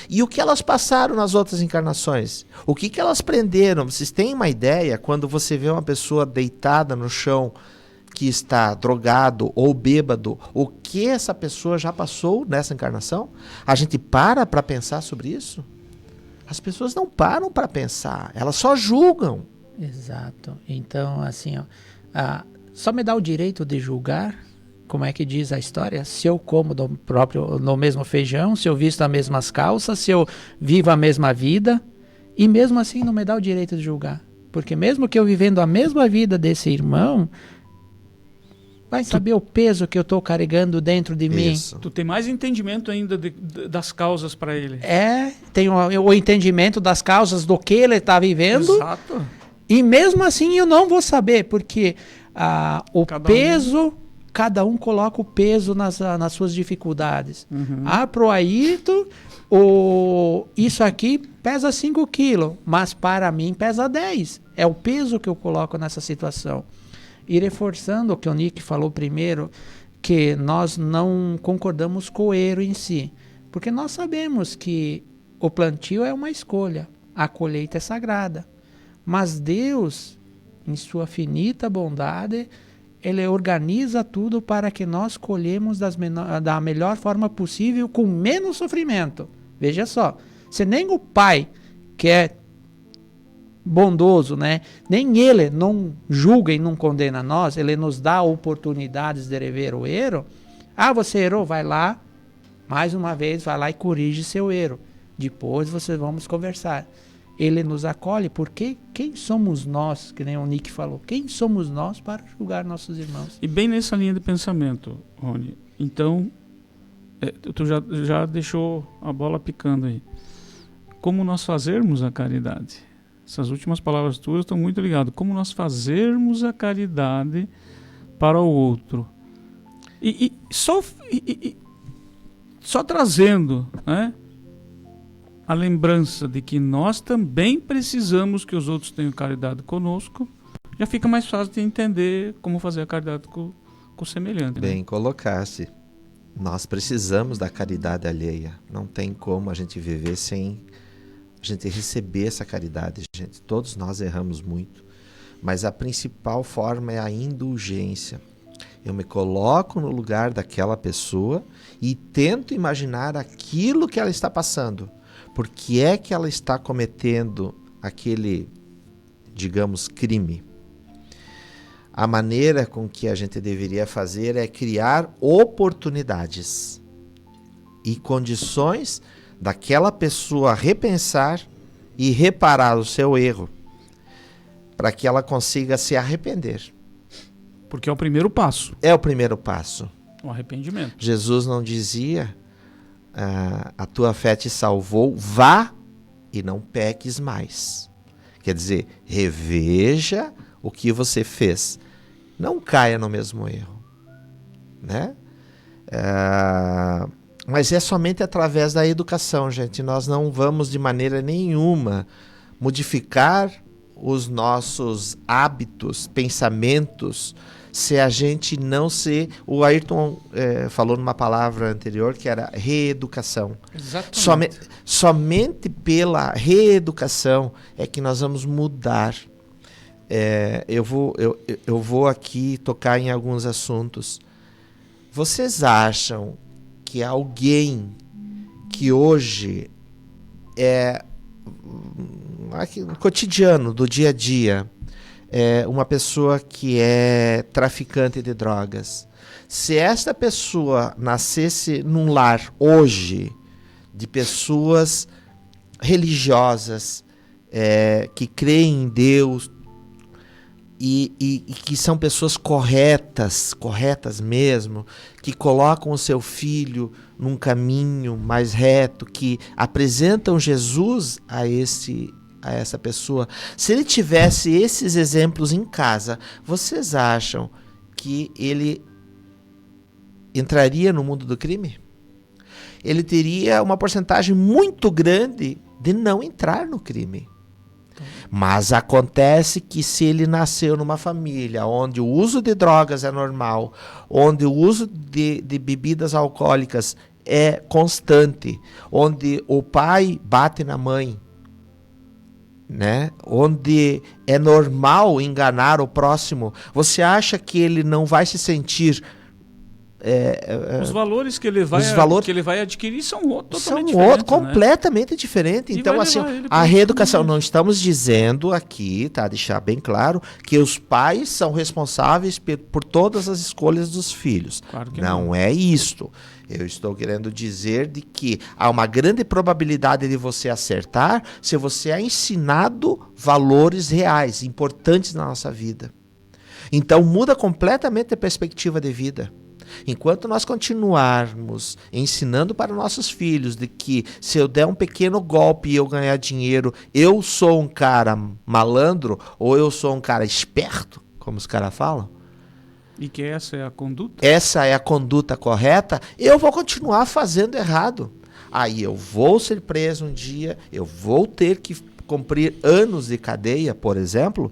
E o que elas passaram nas outras encarnações? O que elas aprenderam? Vocês têm uma ideia quando você vê uma pessoa deitada no chão que está drogado ou bêbado, o que essa pessoa já passou nessa encarnação? A gente para pensar sobre isso? As pessoas não param para pensar, elas só julgam. Exato. Então, assim, só me dá o direito de julgar, como é que diz a história? Se eu como no mesmo feijão, se eu visto as mesmas calças, se eu vivo a mesma vida, e mesmo assim não me dá o direito de julgar. Porque mesmo que eu vivendo a mesma vida desse irmão, vai saber o peso que eu estou carregando dentro de mim. Tu tem mais entendimento ainda das causas para ele. Tem o entendimento das causas do que ele está vivendo. Exato. E mesmo assim eu não vou saber, porque cada um coloca o peso nas suas dificuldades. Uhum. Pro Ayrton, isso aqui pesa 5 quilos, mas para mim pesa 10. É o peso que eu coloco nessa situação. E reforçando o que o Nick falou primeiro, que nós não concordamos com o erro em si. Porque nós sabemos que o plantio é uma escolha, a colheita é sagrada. Mas Deus, em sua finita bondade, Ele organiza tudo para que nós colhemos da melhor forma possível, com menos sofrimento. Veja só, se nem o Pai, que é bondoso, né? Nem ele não julga e não condena nós, ele nos dá oportunidades de rever o erro. Você errou, vai lá, mais uma vez, vai lá e corrige seu erro. Depois vamos conversar. Ele nos acolhe, porque quem somos nós, que nem o Nick falou, quem somos nós para julgar nossos irmãos? E bem nessa linha de pensamento, Rony, então, tu já deixou a bola picando aí. Como nós fazermos a caridade? Essas últimas palavras tuas estão muito ligadas. Como nós fazermos a caridade para o outro. E só trazendo, né, a lembrança de que nós também precisamos que os outros tenham caridade conosco, já fica mais fácil de entender como fazer a caridade com o semelhante. Né? Bem colocasse. Nós precisamos da caridade alheia. Não tem como a gente viver sem a gente receber essa caridade, gente. Todos nós erramos muito, mas a principal forma é a indulgência. Eu me coloco no lugar daquela pessoa e tento imaginar aquilo que ela está passando. Por que é que ela está cometendo aquele, digamos, crime? A maneira com que a gente deveria fazer é criar oportunidades e condições daquela pessoa repensar e reparar o seu erro, para que ela consiga se arrepender. Porque é o primeiro passo. É o primeiro passo. O arrependimento. Jesus não dizia, a tua fé te salvou, vá e não peques mais. Quer dizer, reveja o que você fez. Não caia no mesmo erro. Né? Mas é somente através da educação, gente. Nós não vamos de maneira nenhuma modificar os nossos hábitos, pensamentos, se a gente não se... O Ayrton falou numa palavra anterior que era reeducação. Exatamente. Somente pela reeducação é que nós vamos mudar. Eu vou aqui tocar em alguns assuntos. Vocês acham que alguém que hoje é no cotidiano, do dia a dia, uma pessoa que é traficante de drogas, se esta pessoa nascesse num lar hoje de pessoas religiosas, que creem em Deus e que são pessoas corretas mesmo, que colocam o seu filho num caminho mais reto, que apresentam Jesus a essa pessoa, se ele tivesse esses exemplos em casa, vocês acham que ele entraria no mundo do crime? Ele teria uma porcentagem muito grande de não entrar no crime. Mas acontece que se ele nasceu numa família onde o uso de drogas é normal, onde o uso de bebidas alcoólicas é constante, onde o pai bate na mãe, né? Onde é normal enganar o próximo, você acha que ele não vai se sentir... os valores que ele vai adquirir são totalmente diferentes, completamente diferentes. Então, assim, a reeducação, não estamos dizendo aqui, tá, deixar bem claro, que os pais são responsáveis por todas as escolhas dos filhos. Claro que não é isto. Eu estou querendo dizer de que há uma grande probabilidade de você acertar se você é ensinado valores reais, importantes na nossa vida. Então, muda completamente a perspectiva de vida. Enquanto nós continuarmos ensinando para nossos filhos de que se eu der um pequeno golpe e eu ganhar dinheiro, eu sou um cara malandro ou eu sou um cara esperto, como os caras falam, e que essa é a conduta? Essa é a conduta correta, eu vou continuar fazendo errado. Aí eu vou ser preso um dia, eu vou ter que cumprir anos de cadeia, por exemplo.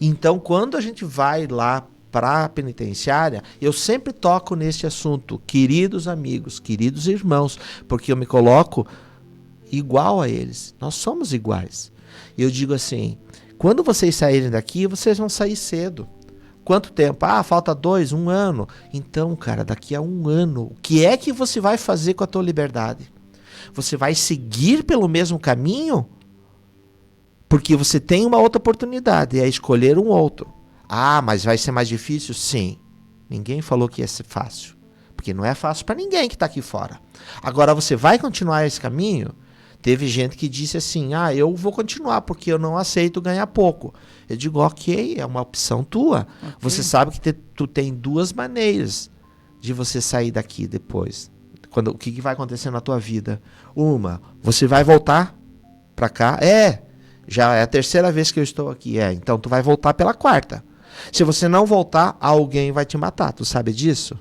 Então, quando a gente vai lá para a penitenciária, eu sempre toco nesse assunto, queridos amigos, queridos irmãos, porque eu me coloco igual a eles. Nós somos iguais. Eu digo assim, quando vocês saírem daqui, vocês vão sair cedo. Quanto tempo? Falta 2, 1 ano. Então, cara, daqui a 1 ano, o que é que você vai fazer com a tua liberdade? Você vai seguir pelo mesmo caminho? Porque você tem uma outra oportunidade, é escolher um outro. Mas vai ser mais difícil? Sim. Ninguém falou que ia ser fácil. Porque não é fácil para ninguém que está aqui fora. Agora, você vai continuar esse caminho? Teve gente que disse assim, eu vou continuar porque eu não aceito ganhar pouco. Eu digo, ok, é uma opção tua. Okay. Você sabe que tu tem 2 maneiras de você sair daqui depois. O que vai acontecer na tua vida? Uma, você vai voltar para cá? Já é a 3ª vez que eu estou aqui. Então tu vai voltar pela 4ª. Se você não voltar, alguém vai te matar. Tu sabe disso?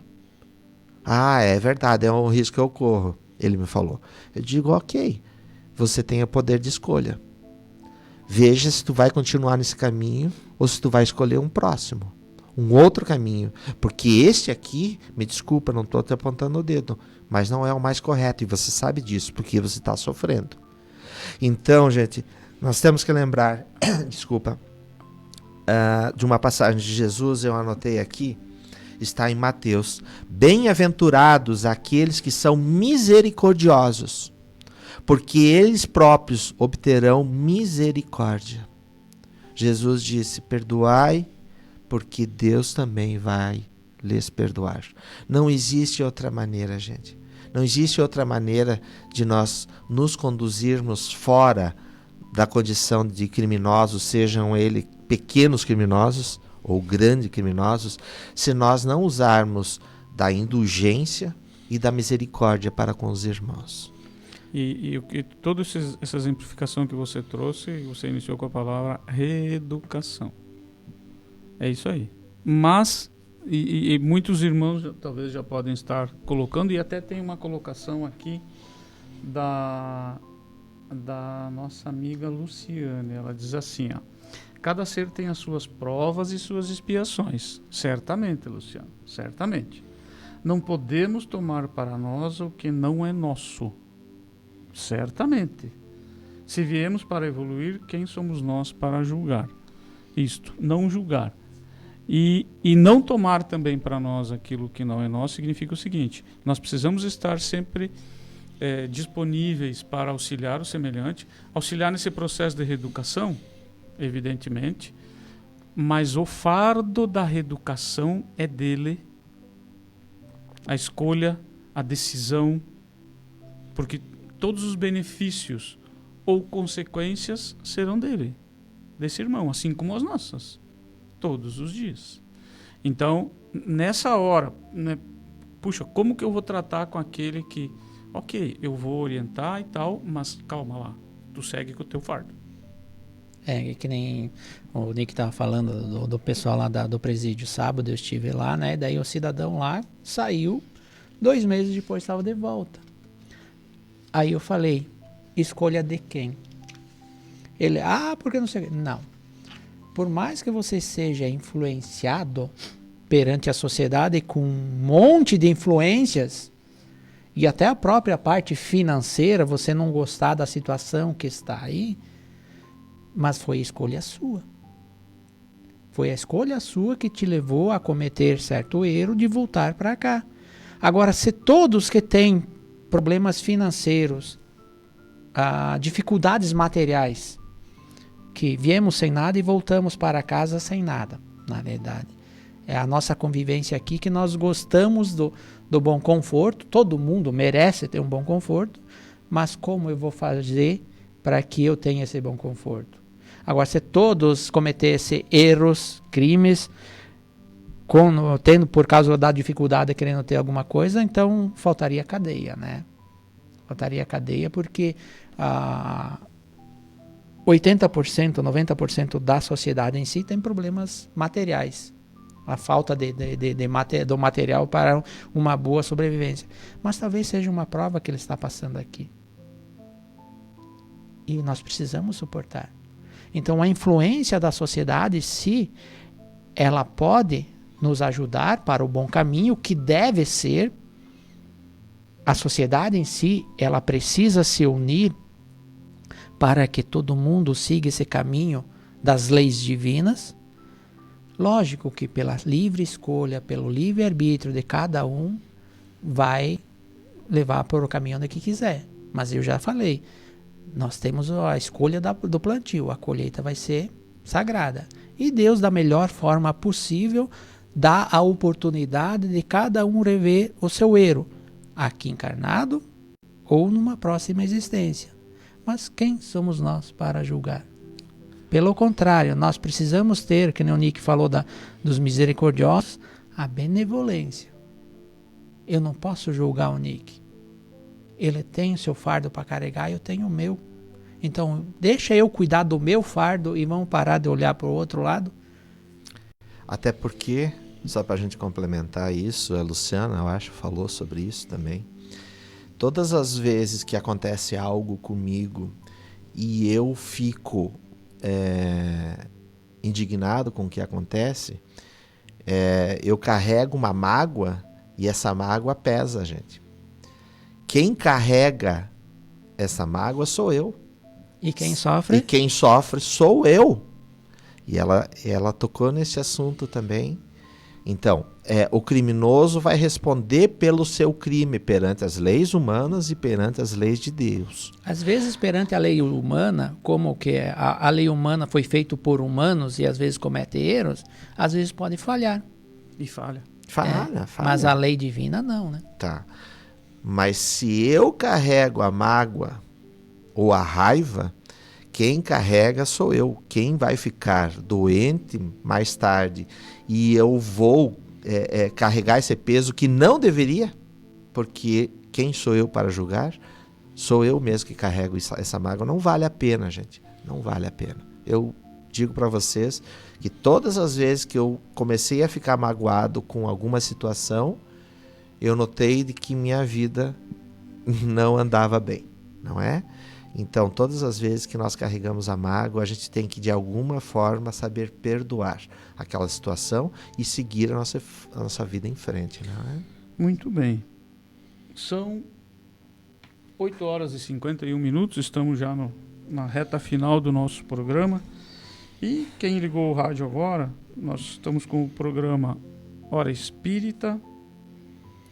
É verdade, é um risco que eu corro. Ele me falou. Eu digo, ok, você tem o poder de escolha. Veja se tu vai continuar nesse caminho ou se tu vai escolher um próximo, um outro caminho. Porque este aqui, me desculpa, não estou te apontando o dedo, mas não é o mais correto. E você sabe disso, porque você está sofrendo. Então, gente, nós temos que lembrar, desculpa, de uma passagem de Jesus, eu anotei aqui, está em Mateus. Bem-aventurados aqueles que são misericordiosos, porque eles próprios obterão misericórdia. Jesus disse, perdoai, porque Deus também vai lhes perdoar. Não existe outra maneira, gente. Não existe outra maneira de nós nos conduzirmos fora da condição de criminosos, sejam eles pequenos criminosos ou grandes criminosos, se nós não usarmos da indulgência e da misericórdia para com os irmãos. E toda essa exemplificação que você trouxe, você iniciou com a palavra reeducação. É isso aí. Mas, e muitos irmãos talvez já podem estar colocando, e até tem uma colocação aqui da nossa amiga Luciane. Ela diz assim, ó, cada ser tem as suas provas e suas expiações. Certamente, Luciano, certamente. Não podemos tomar para nós o que não é nosso. Certamente. Se viemos para evoluir, quem somos nós para julgar? Isto, não julgar. E não tomar também para nós aquilo que não é nosso significa o seguinte, nós precisamos estar sempre disponíveis para auxiliar o semelhante, auxiliar nesse processo de reeducação, evidentemente, mas o fardo da reeducação é dele, a escolha, a decisão, porque todos os benefícios ou consequências serão dele, desse irmão, assim como as nossas, todos os dias. Então, nessa hora, né, puxa, como que eu vou tratar com aquele que, ok, eu vou orientar e tal, mas calma lá, tu segue com o teu fardo. É que nem o Nick estava falando do pessoal lá do presídio. Sábado eu estive lá, né? Daí o cidadão lá saiu, 2 meses depois estava de volta. Aí eu falei, escolha de quem? Ele, porque não sei. Não. Por mais que você seja influenciado perante a sociedade com um monte de influências, e até a própria parte financeira, você não gostar da situação que está aí, mas foi a escolha sua. Foi a escolha sua que te levou a cometer certo erro de voltar para cá. Agora, se todos que têm problemas financeiros, dificuldades materiais, que viemos sem nada e voltamos para casa sem nada, na verdade. É a nossa convivência aqui que nós gostamos do bom conforto, todo mundo merece ter um bom conforto, mas como eu vou fazer para que eu tenha esse bom conforto? Agora, se todos cometessem erros, crimes, tendo por causa da dificuldade querendo ter alguma coisa, então faltaria cadeia, né? Faltaria cadeia porque 80%, 90% da sociedade em si tem problemas materiais. A falta do material para uma boa sobrevivência. Mas talvez seja uma prova que ele está passando aqui. E nós precisamos suportar. Então a influência da sociedade, se ela pode nos ajudar para o bom caminho, que deve ser, a sociedade em si, ela precisa se unir para que todo mundo siga esse caminho das leis divinas. Lógico que pela livre escolha, pelo livre arbítrio de cada um, vai levar para o caminho onde que quiser. Mas eu já falei, nós temos a escolha do plantio, a colheita vai ser sagrada. E Deus, da melhor forma possível, dá a oportunidade de cada um rever o seu erro, aqui encarnado ou numa próxima existência. Mas quem somos nós para julgar? Pelo contrário, nós precisamos ter, que nem o Nick falou dos misericordiosos, a benevolência. Eu não posso julgar o Nick. Ele tem o seu fardo para carregar, eu tenho o meu. Então, deixa eu cuidar do meu fardo e vamos parar de olhar para o outro lado. Até porque, só para a gente complementar isso, a Luciana, eu acho, falou sobre isso também. Todas as vezes que acontece algo comigo e eu fico indignado com o que acontece, eu carrego uma mágoa e essa mágoa pesa, gente. Quem carrega essa mágoa sou eu. E quem sofre? E quem sofre sou eu. E ela tocou nesse assunto também. Então, o criminoso vai responder pelo seu crime perante as leis humanas e perante as leis de Deus. Às vezes, perante a lei humana, como que a lei humana foi feita por humanos e às vezes comete erros, às vezes pode falhar. E falha. Falha. Mas a lei divina não, né? Tá. Mas se eu carrego a mágoa ou a raiva, quem carrega sou eu. Quem vai ficar doente mais tarde e eu vou carregar esse peso que não deveria, porque quem sou eu para julgar? Sou eu mesmo que carrego essa mágoa. Não vale a pena, gente. Não vale a pena. Eu digo para vocês que todas as vezes que eu comecei a ficar magoado com alguma situação, eu notei de que minha vida não andava bem, não é? Então, todas as vezes que nós carregamos a mágoa, a gente tem que, de alguma forma, saber perdoar aquela situação e seguir a nossa vida em frente, não é? Muito bem. São 8 horas e 51 minutos, estamos já na reta final do nosso programa. E quem ligou o rádio agora, nós estamos com o programa Hora Espírita,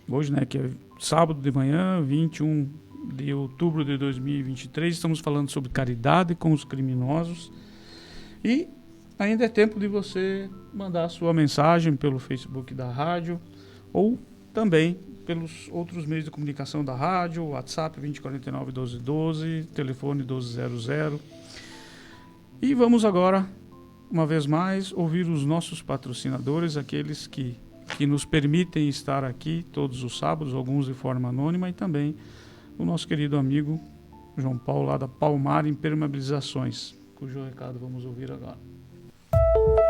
hoje, né, que é sábado de manhã, 21 de outubro de 2023, estamos falando sobre caridade com os criminosos. E ainda é tempo de você mandar a sua mensagem pelo Facebook da rádio ou também pelos outros meios de comunicação da rádio, WhatsApp 2049 1212, telefone 1200. E vamos agora, uma vez mais, ouvir os nossos patrocinadores, aqueles que nos permitem estar aqui todos os sábados, alguns de forma anônima, e também o nosso querido amigo João Paulo, lá da Palmar Impermeabilizações, cujo recado vamos ouvir agora.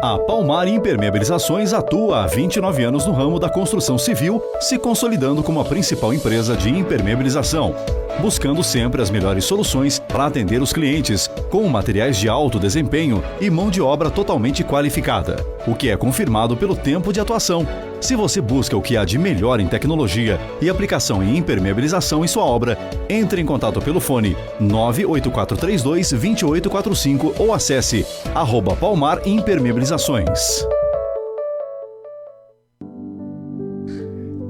A Palmar Impermeabilizações atua há 29 anos no ramo da construção civil, se consolidando como a principal empresa de impermeabilização, buscando sempre as melhores soluções para atender os clientes, com materiais de alto desempenho e mão de obra totalmente qualificada, o que é confirmado pelo tempo de atuação. Se você busca o que há de melhor em tecnologia e aplicação em impermeabilização em sua obra, entre em contato pelo fone 98432-2845 ou acesse @Palmar Impermeabilizações.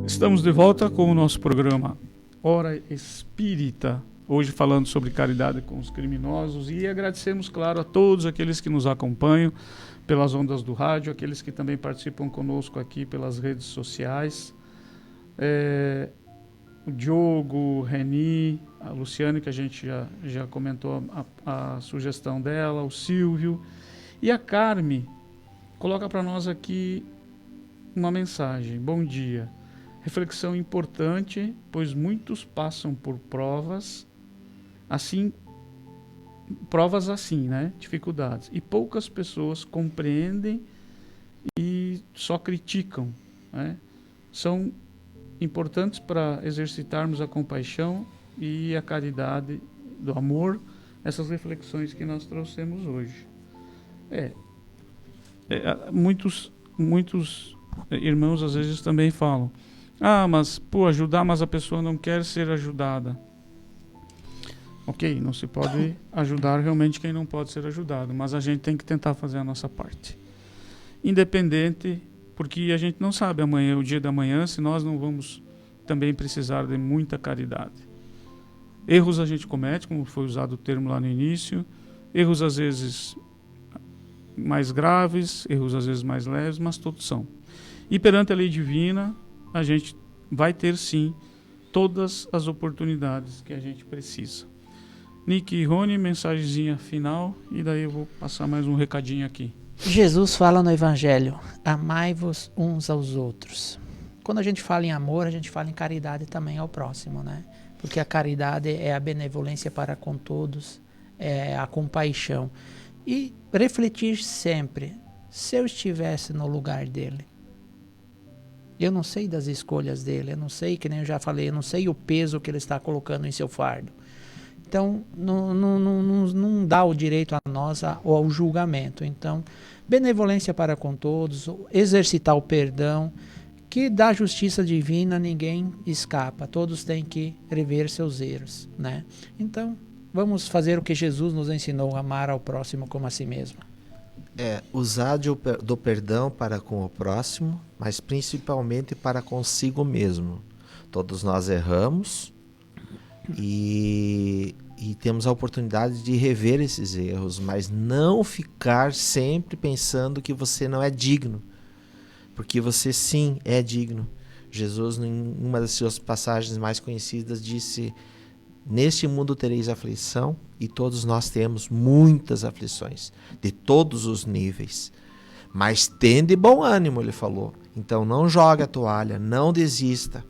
Estamos de volta com o nosso programa Hora Espírita, hoje falando sobre caridade com os criminosos, e agradecemos, claro, a todos aqueles que nos acompanham pelas ondas do rádio, aqueles que também participam conosco aqui pelas redes sociais, o Diogo, o Reni, a Luciane, que a gente já comentou a sugestão dela, o Silvio, e a Carme coloca para nós aqui uma mensagem. Bom dia. Reflexão importante, pois muitos passam por provas assim, né? Dificuldades. E poucas pessoas compreendem e só criticam, né? São importantes para exercitarmos a compaixão e a caridade do amor, essas reflexões que nós trouxemos hoje. Muitos irmãos às vezes também falam: mas ajudar, mas a pessoa não quer ser ajudada. Ok, não se pode ajudar realmente quem não pode ser ajudado, mas a gente tem que tentar fazer a nossa parte. Independente, porque a gente não sabe amanhã, o dia da manhã, se nós não vamos também precisar de muita caridade. Erros a gente comete, como foi usado o termo lá no início, erros às vezes mais graves, erros às vezes mais leves, mas todos são. E perante a lei divina, a gente vai ter sim todas as oportunidades que a gente precisa. Nick e Rony, mensagenzinha final, e daí eu vou passar mais um recadinho aqui. Jesus fala no Evangelho: amai-vos uns aos outros. Quando a gente fala em amor, a gente fala em caridade também ao próximo, né? Porque a caridade é a benevolência para com todos, é a compaixão. E refletir sempre: se eu estivesse no lugar dele, eu não sei das escolhas dele, eu não sei, que nem eu já falei, eu não sei o peso que ele está colocando em seu fardo. Então, não dá o direito a nós ao julgamento. Então, benevolência para com todos, exercitar o perdão, que da justiça divina ninguém escapa. Todos têm que rever seus erros, né? Então, vamos fazer o que Jesus nos ensinou, amar ao próximo como a si mesmo. Usar do perdão para com o próximo, mas principalmente para consigo mesmo. Todos nós erramos e temos a oportunidade de rever esses erros, mas não ficar sempre pensando que você não é digno, porque você sim é digno. Jesus, em uma das suas passagens mais conhecidas, disse: neste mundo tereis aflição, e todos nós temos muitas aflições, de todos os níveis. Mas tende bom ânimo, ele falou. Então não jogue a toalha, não desista.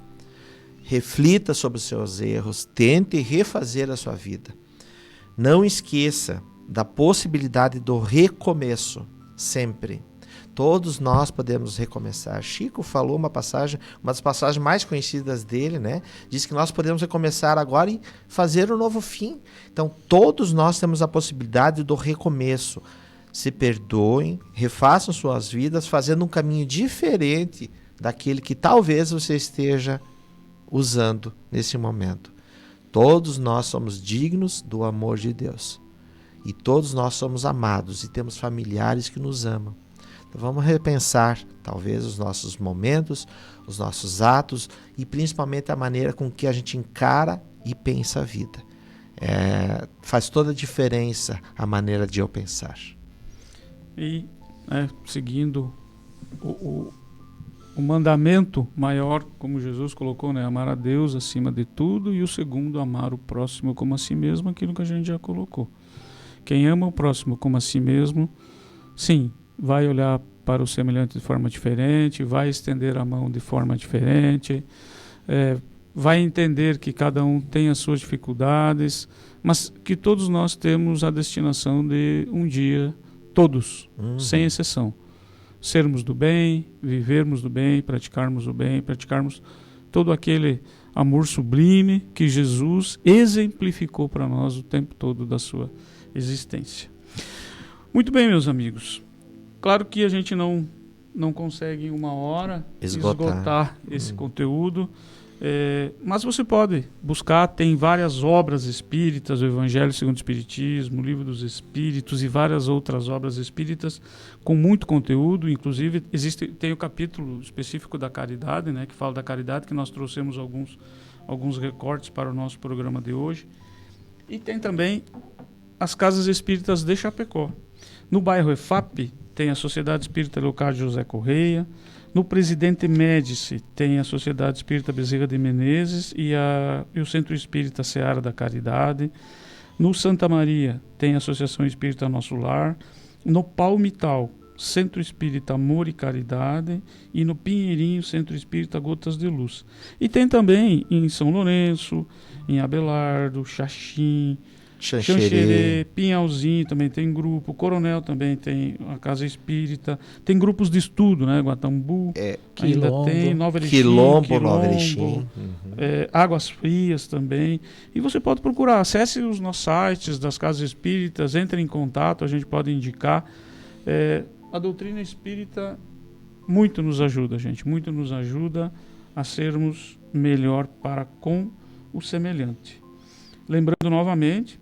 Reflita sobre os seus erros, tente refazer a sua vida. Não esqueça da possibilidade do recomeço, sempre. Todos nós podemos recomeçar. Chico falou uma das passagens mais conhecidas dele, né? Diz que nós podemos recomeçar agora e fazer um novo fim. Então, todos nós temos a possibilidade do recomeço. Se perdoem, refaçam suas vidas, fazendo um caminho diferente daquele que talvez você esteja usando nesse momento. Todos nós somos dignos do amor de Deus. E todos nós somos amados e temos familiares que nos amam. Vamos repensar, talvez, os nossos momentos, os nossos atos e principalmente a maneira com que a gente encara e pensa a vida. Faz toda a diferença a maneira de eu pensar. E seguindo o mandamento maior, como Jesus colocou, né? Amar a Deus acima de tudo, e o segundo, amar o próximo como a si mesmo, aquilo que a gente já colocou. Quem ama o próximo como a si mesmo, sim, vai olhar para o semelhante de forma diferente, vai estender a mão de forma diferente, vai entender que cada um tem as suas dificuldades, mas que todos nós temos a destinação de um dia, todos, sem exceção, sermos do bem, vivermos do bem, praticarmos o bem, praticarmos todo aquele amor sublime que Jesus exemplificou para nós o tempo todo da sua existência. Muito bem, meus amigos. Claro que a gente não consegue em uma hora esgotar esse conteúdo, mas você pode buscar, tem várias obras espíritas, o Evangelho segundo o Espiritismo, o Livro dos Espíritos e várias outras obras espíritas com muito conteúdo. Inclusive tem o capítulo específico da caridade, né, que fala da caridade, que nós trouxemos alguns recortes para o nosso programa de hoje. E tem também as casas espíritas de Chapecó. No bairro EFAP tem a Sociedade Espírita Leocádio José Correia. No Presidente Médici tem a Sociedade Espírita Bezerra de Menezes e o Centro Espírita Seara da Caridade. No Santa Maria tem a Associação Espírita Nosso Lar. No Palmital, Centro Espírita Amor e Caridade. E no Pinheirinho, Centro Espírita Gotas de Luz. E tem também em São Lourenço, em Abelardo, Xaxim, Xanxerê, Pinhalzinho também tem grupo, Coronel também tem a Casa Espírita, tem grupos de estudo, né? Guatambu, ainda tem, Nova Erechim, Quilombo, Nova Erechim. Águas Frias também. E você pode procurar, acesse os nossos sites das Casas Espíritas, entre em contato, a gente pode indicar. A doutrina espírita muito nos ajuda, gente, muito nos ajuda a sermos melhor para com o semelhante. Lembrando novamente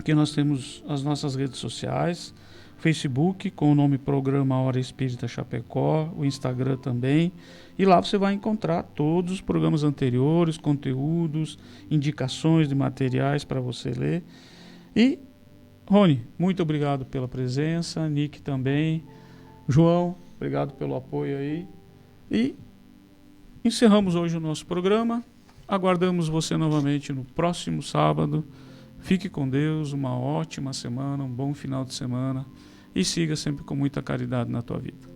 que nós temos as nossas redes sociais, Facebook com o nome Programa Hora Espírita Chapecó, o Instagram também, e lá você vai encontrar todos os programas anteriores, conteúdos, indicações de materiais para você ler. E, Rony, muito obrigado pela presença, Nick também, João, obrigado pelo apoio aí, e encerramos hoje o nosso programa. Aguardamos você novamente no próximo sábado. Fique com Deus, uma ótima semana, um bom final de semana e siga sempre com muita caridade na tua vida.